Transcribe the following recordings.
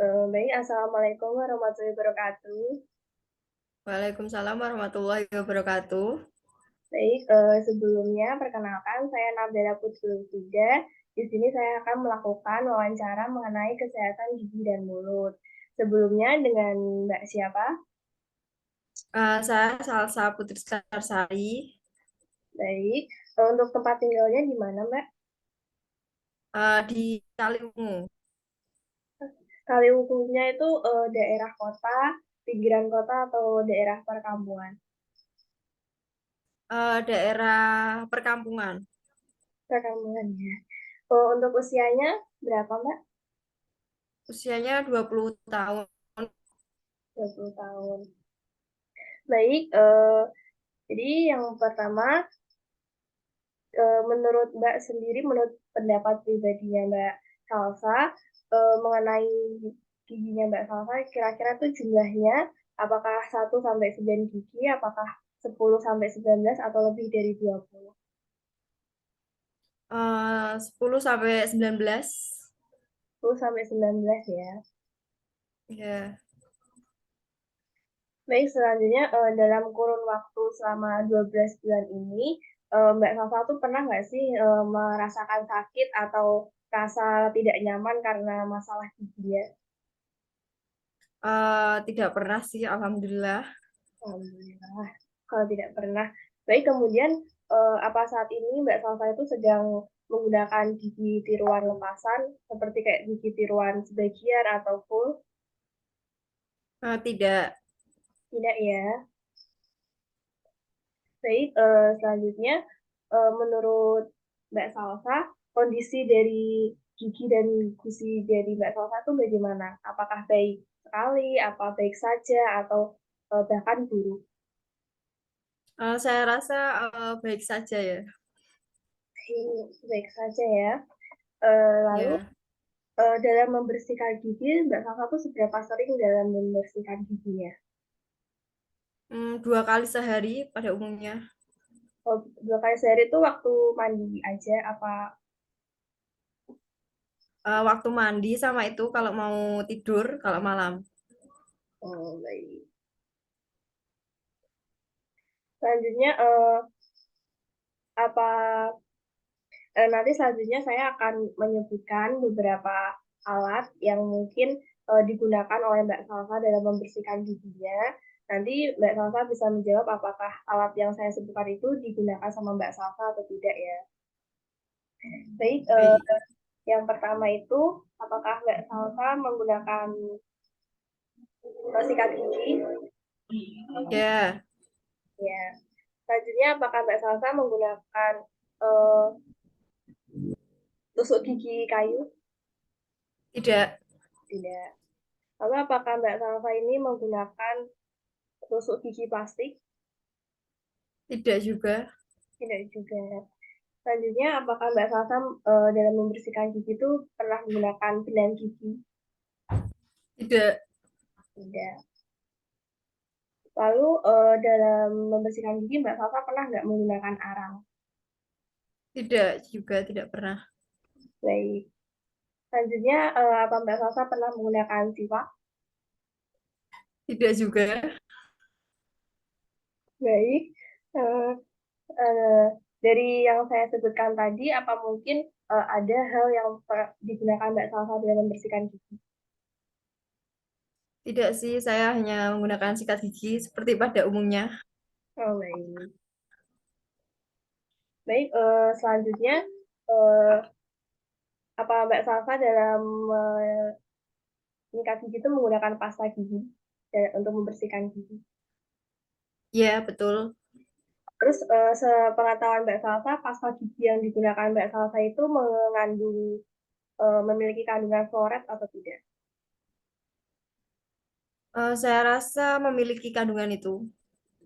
Baik, Assalamualaikum warahmatullahi wabarakatuh. Waalaikumsalam warahmatullahi wabarakatuh. Baik, sebelumnya perkenalkan saya Nabila Putri Lutfidah. Di sini saya akan melakukan wawancara mengenai kesehatan gigi dan mulut. Sebelumnya dengan Mbak siapa? Saya Salsa Putri Starsari, Baik, untuk tempat tinggalnya di mana, Mbak? di Kaliungu. Kaliungkunya itu daerah kota, pinggiran kota atau daerah perkampungan? Daerah perkampungan. Perkampungan ya. Untuk usianya berapa, Mbak? Usianya 20 tahun. 20 tahun. Baik, jadi yang pertama, menurut Mbak sendiri, menurut pendapat pribadinya Mbak Salsa, mengenai giginya Mbak Salsa, kira-kira tuh jumlahnya apakah 1 sampai 9 gigi, apakah 10 sampai 19 atau lebih dari 20? 10 sampai 19. 10 sampai 19 ya. Ya. Baik, selanjutnya dalam kurun waktu selama 12 bulan ini, Mbak Salsa tuh pernah nggak sih merasakan sakit atau rasa tidak nyaman karena masalah giginya? Tidak pernah sih, alhamdulillah. Alhamdulillah, kalau tidak pernah. Baik, kemudian apa saat ini Mbak Salsa itu sedang menggunakan gigi tiruan lepasan, seperti kayak gigi tiruan sebagian atau full? Tidak. Tidak ya. Baik, selanjutnya menurut Mbak Salsa, kondisi dari gigi dan gusi dari Mbak Salsa itu bagaimana? Apakah baik sekali, apa baik saja, atau bahkan buruk? Saya rasa baik saja ya. Baik saja ya. Lalu Ya. dalam membersihkan gigi, Mbak Salsa tuh seberapa sering dalam membersihkan giginya? 2 kali sehari pada umumnya. Oh, 2 kali sehari itu waktu mandi aja, apa? Waktu mandi sama itu kalau mau tidur, kalau malam. Oh, baik. Selanjutnya, apa nanti selanjutnya saya akan menyebutkan beberapa alat yang mungkin digunakan oleh Mbak Salsa dalam membersihkan giginya. Nanti Mbak Salsa bisa menjawab apakah alat yang saya sebutkan itu digunakan sama Mbak Salsa atau tidak ya. Baik, Baik. yang pertama itu apakah Mbak Salsa menggunakan sikat gigi? Ya, Ya. Selanjutnya apakah Mbak Salsa menggunakan eh, tusuk gigi kayu? tidak. Tidak. Lalu apakah Mbak Salsa ini menggunakan tusuk gigi plastik? Tidak juga. Tidak juga. Selanjutnya, apakah Mbak Salsa dalam membersihkan gigi itu pernah menggunakan belang gigi? Tidak. Tidak. Lalu dalam membersihkan gigi, Mbak Salsa pernah nggak menggunakan arang? Tidak juga, tidak pernah. Baik. Selanjutnya, apa Mbak Salsa pernah menggunakan siwak? Tidak juga. Baik. Eh, eh, dari yang saya sebutkan tadi, apa mungkin ada hal yang digunakan Mbak Salsa dalam membersihkan gigi? Tidak sih, saya hanya menggunakan sikat gigi seperti pada umumnya. Oh, baik. Baik, selanjutnya, eh, apa Mbak Salsa dalam menyikat gigi itu menggunakan pasta gigi untuk membersihkan gigi? Ya, betul. Terus sepengetahuan Mbak Salsa, pasta gigi yang digunakan Mbak Salsa itu memiliki kandungan fluoride atau tidak? Saya rasa memiliki kandungan itu.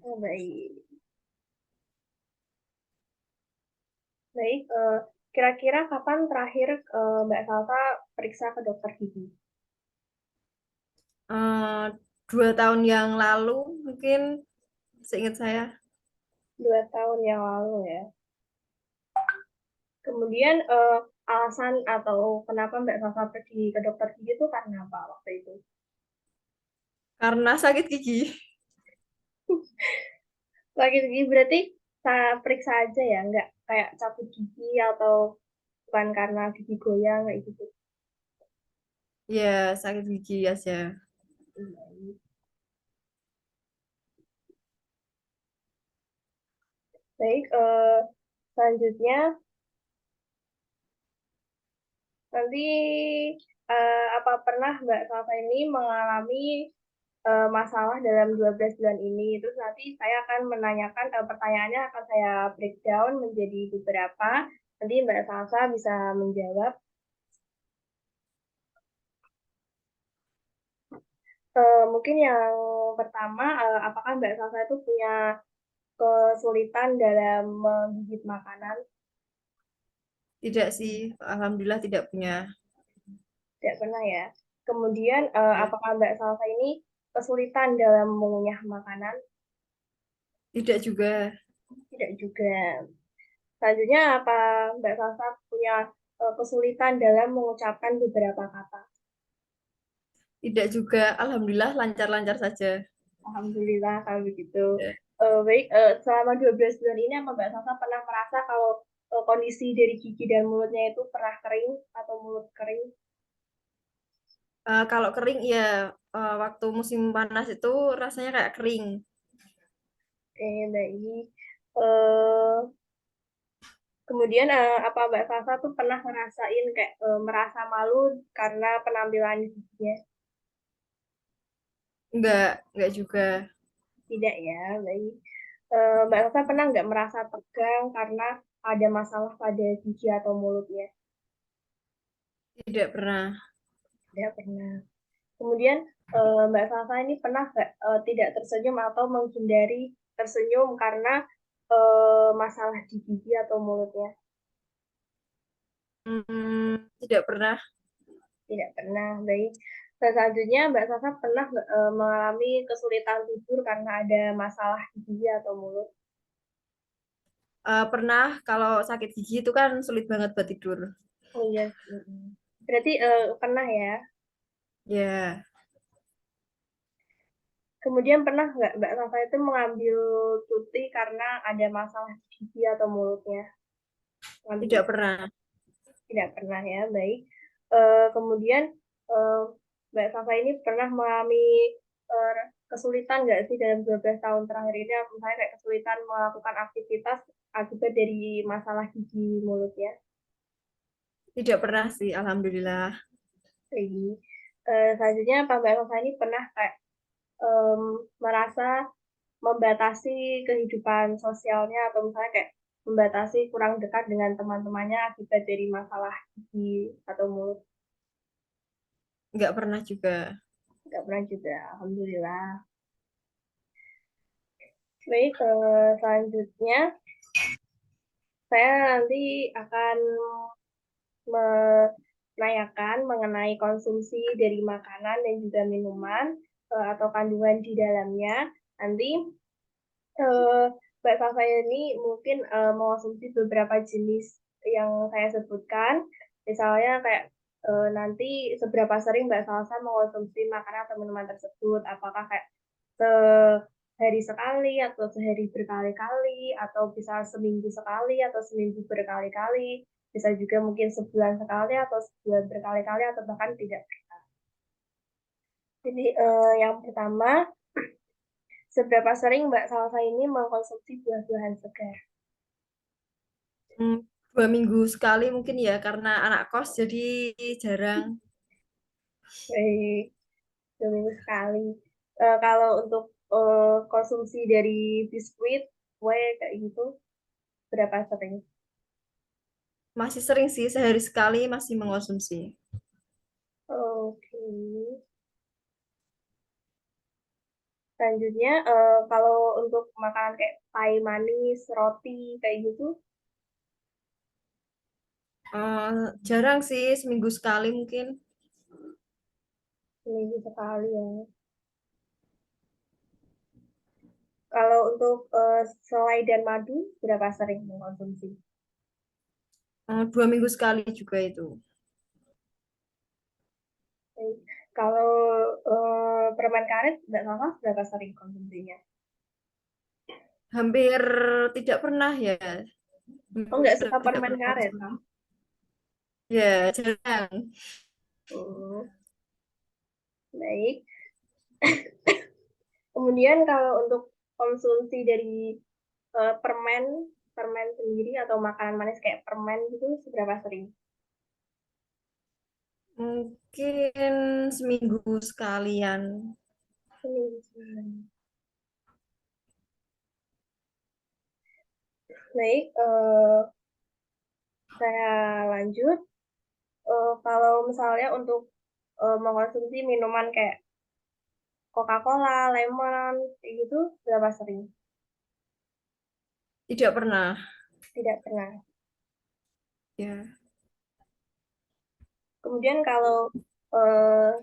Oh, baik. Baik, kira-kira kapan terakhir Mbak Salsa periksa ke dokter gigi? Eh, 2 tahun yang lalu, mungkin seingat saya. 2 tahun yang lalu ya. Kemudian alasan atau kenapa Mbak Salsa pergi ke dokter gigi itu karena apa waktu itu? Karena sakit gigi. Sakit gigi berarti saya periksa aja ya, nggak kayak cabut gigi atau bukan karena gigi goyang kayak gitu. Ya, sakit gigi aja. Hmm. Baik, selanjutnya nanti apa pernah Mbak Salsa ini mengalami masalah dalam 12 bulan ini? Terus nanti saya akan menanyakan pertanyaannya akan saya breakdown menjadi beberapa. Nanti Mbak Salsa bisa menjawab. Mungkin yang pertama, apakah Mbak Salsa itu punya kesulitan dalam menggigit makanan? Tidak sih, alhamdulillah tidak punya. Tidak pernah ya. Kemudian, Ya. apakah Mbak Salsa ini kesulitan dalam mengunyah makanan? Tidak juga, Tidak juga. Selanjutnya, apa Mbak Salsa punya kesulitan dalam mengucapkan beberapa kata? tidak juga. Alhamdulillah lancar-lancar saja. Alhamdulillah kalau begitu. Ya. Baik, selama 12 bulan ini apa Mbak Salsa pernah merasa kalau kondisi dari gigi dan mulutnya itu pernah kering atau mulut kering? Kalau kering ya waktu musim panas itu rasanya kayak kering. Oke, baik. Eh, Kemudian apa Mbak Salsa tuh pernah ngerasain kayak merasa malu karena penampilan giginya? Enggak juga. Tidak ya, baik. Mbak Salsa pernah nggak merasa tegang karena ada masalah pada gigi atau mulutnya? Tidak pernah. Tidak pernah. Kemudian Mbak Salsa ini pernah nggak tidak tersenyum atau menghindari tersenyum karena masalah di gigi atau mulutnya? Tidak pernah. Tidak pernah, baik. Dan selanjutnya Mbak Salsa pernah nggak mengalami kesulitan tidur karena ada masalah di gigi atau mulut? Pernah kalau sakit gigi itu kan sulit banget buat tidur. Oh iya, berarti pernah ya. Ya, Kemudian pernah nggak Mbak Salsa itu mengambil cuti karena ada masalah di gigi atau mulutnya? Mengambil tidak cuti. pernah. Tidak pernah ya, baik. Kemudian eh, Mbak Safa ini pernah mengalami kesulitan nggak sih dalam 12 tahun terakhir ini, misalnya kayak kesulitan melakukan aktivitas akibat dari masalah gigi mulutnya? Tidak pernah sih, alhamdulillah. Jadi, selanjutnya Pak Mbak Safa ini pernah kayak em, merasa membatasi kehidupan sosialnya atau misalnya kayak membatasi kurang dekat dengan teman-temannya akibat dari masalah gigi atau mulut? Enggak pernah juga. Nggak pernah juga, Alhamdulillah. Baik, selanjutnya saya nanti akan menanyakan mengenai konsumsi dari makanan dan juga minuman atau kandungan di dalamnya. Nanti eh, Mbak Safa ini mungkin mengonsumsi beberapa jenis yang saya sebutkan. Misalnya kayak nanti seberapa sering Mbak Salsa mengonsumsi makanan atau minuman tersebut. Apakah kayak sehari sekali atau sehari berkali-kali atau bisa seminggu sekali atau seminggu berkali-kali. Bisa juga mungkin sebulan sekali atau sebulan berkali-kali atau bahkan tidak. Jadi yang pertama, seberapa sering Mbak Salsa ini mengkonsumsi buah-buahan segar? Hmm, 2 minggu sekali mungkin ya, karena anak kos jadi jarang. Baik, 2 minggu sekali. Kalau untuk konsumsi dari biskuit, kue kayak gitu, berapa sering? Masih sering sih, sehari sekali masih mengonsumsi. Oke. Selanjutnya, kalau untuk makanan kayak pie manis, roti, kayak gitu, Eh, Jarang sih, seminggu sekali mungkin. seminggu sekali ya. Kalau untuk selai dan madu, berapa sering mengkonsumsi? 2 minggu sekali juga itu. Baik. Kalau permen karet Mbak Salsa berapa sering konsumsinya? Hampir tidak pernah ya. Oh, nggak Hampir suka tidak permen pernah karet, konsumsi. Kak? Ya, jarang. Hmm, baik. Kemudian kalau untuk konsumsi dari permen, permen sendiri atau makanan manis kayak permen gitu, seberapa sering? Mungkin seminggu sekalian. Seminggu sekali. Baik, saya lanjut. Kalau misalnya untuk mengkonsumsi minuman kayak Coca-Cola, lemon, kayak gitu, berapa sering? Tidak pernah. Tidak pernah. Ya, Kemudian kalau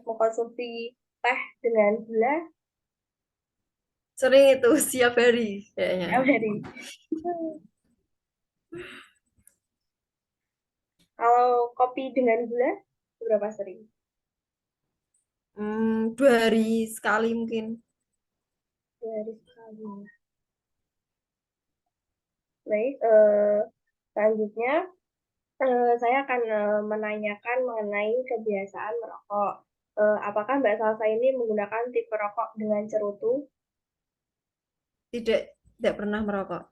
mengkonsumsi teh dengan gula, sering itu setiap hari kayaknya. tiap hari. Kalau kopi dengan gula, berapa sering? 2 hari sekali mungkin. 2 hari sekali. Baik, selanjutnya saya akan menanyakan mengenai kebiasaan merokok. Apakah Mbak Salsa ini menggunakan tipe rokok dengan cerutu? Tidak, tidak pernah merokok.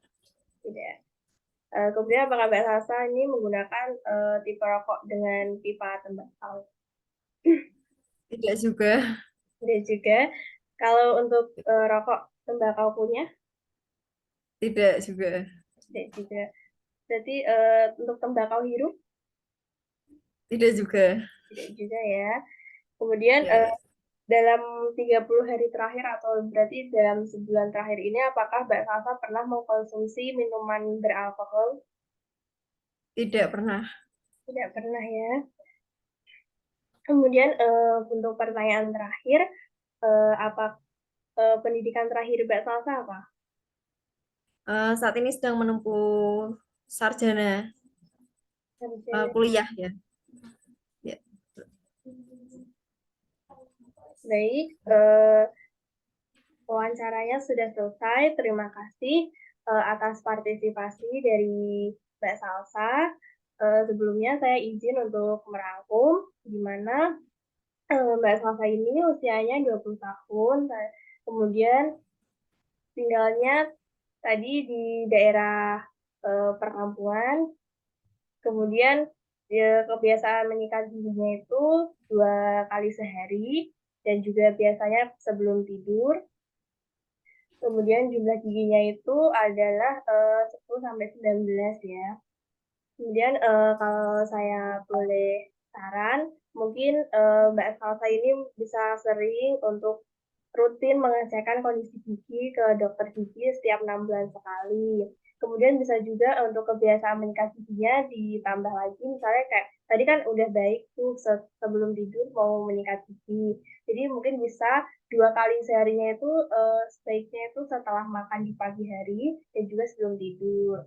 Tidak. Kemudian apakah Mbak Salsa ini menggunakan tipe rokok dengan pipa tembakau? Tidak juga. Tidak juga. Kalau untuk rokok tembakau punya, Tidak juga. tidak juga. Berarti untuk tembakau hirup, Tidak juga. tidak juga ya. Kemudian Ya, dalam 30 hari terakhir atau berarti dalam sebulan terakhir ini, apakah Mbak Salsa pernah mengkonsumsi minuman beralkohol? tidak pernah. Tidak pernah ya. Kemudian untuk pertanyaan terakhir, apa pendidikan terakhir Mbak Salsa apa? Saat ini sedang menempuh sarjana, Sarjana. kuliah ya. Ya, Baik, wawancaranya sudah selesai. Terima kasih atas partisipasi dari Mbak Salsa. Sebelumnya saya izin untuk merangkum di mana Mbak Salsa ini usianya 20 tahun. Kemudian tinggalnya tadi di daerah perkampungan. Kemudian kebiasaan menyikat giginya itu 2 kali sehari dan juga biasanya sebelum tidur. Kemudian jumlah giginya itu adalah 10 sampai 19 ya. Kemudian kalau saya boleh saran, mungkin Mbak Salsa ini bisa sering untuk rutin mengecekkan kondisi gigi ke dokter gigi setiap 6 bulan sekali. Kemudian bisa juga untuk kebiasaan menyikat giginya ditambah lagi, misalnya kayak tadi kan udah baik tuh sebelum tidur mau menyikat gigi. Jadi mungkin bisa 2 kali seharinya itu sebaiknya itu setelah makan di pagi hari dan juga sebelum tidur.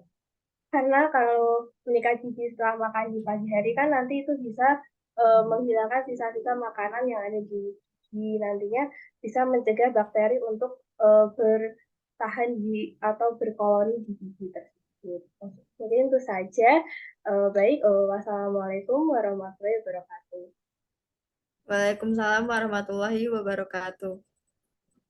Karena kalau menyikat gigi setelah makan di pagi hari kan nanti itu bisa menghilangkan sisa-sisa makanan yang ada di gigi, nantinya bisa mencegah bakteri untuk bertahan di atau berkoloni di gigi tersebut. Jadi itu saja. Baik, wassalamualaikum warahmatullahi wabarakatuh. Waalaikumsalam warahmatullahi wabarakatuh.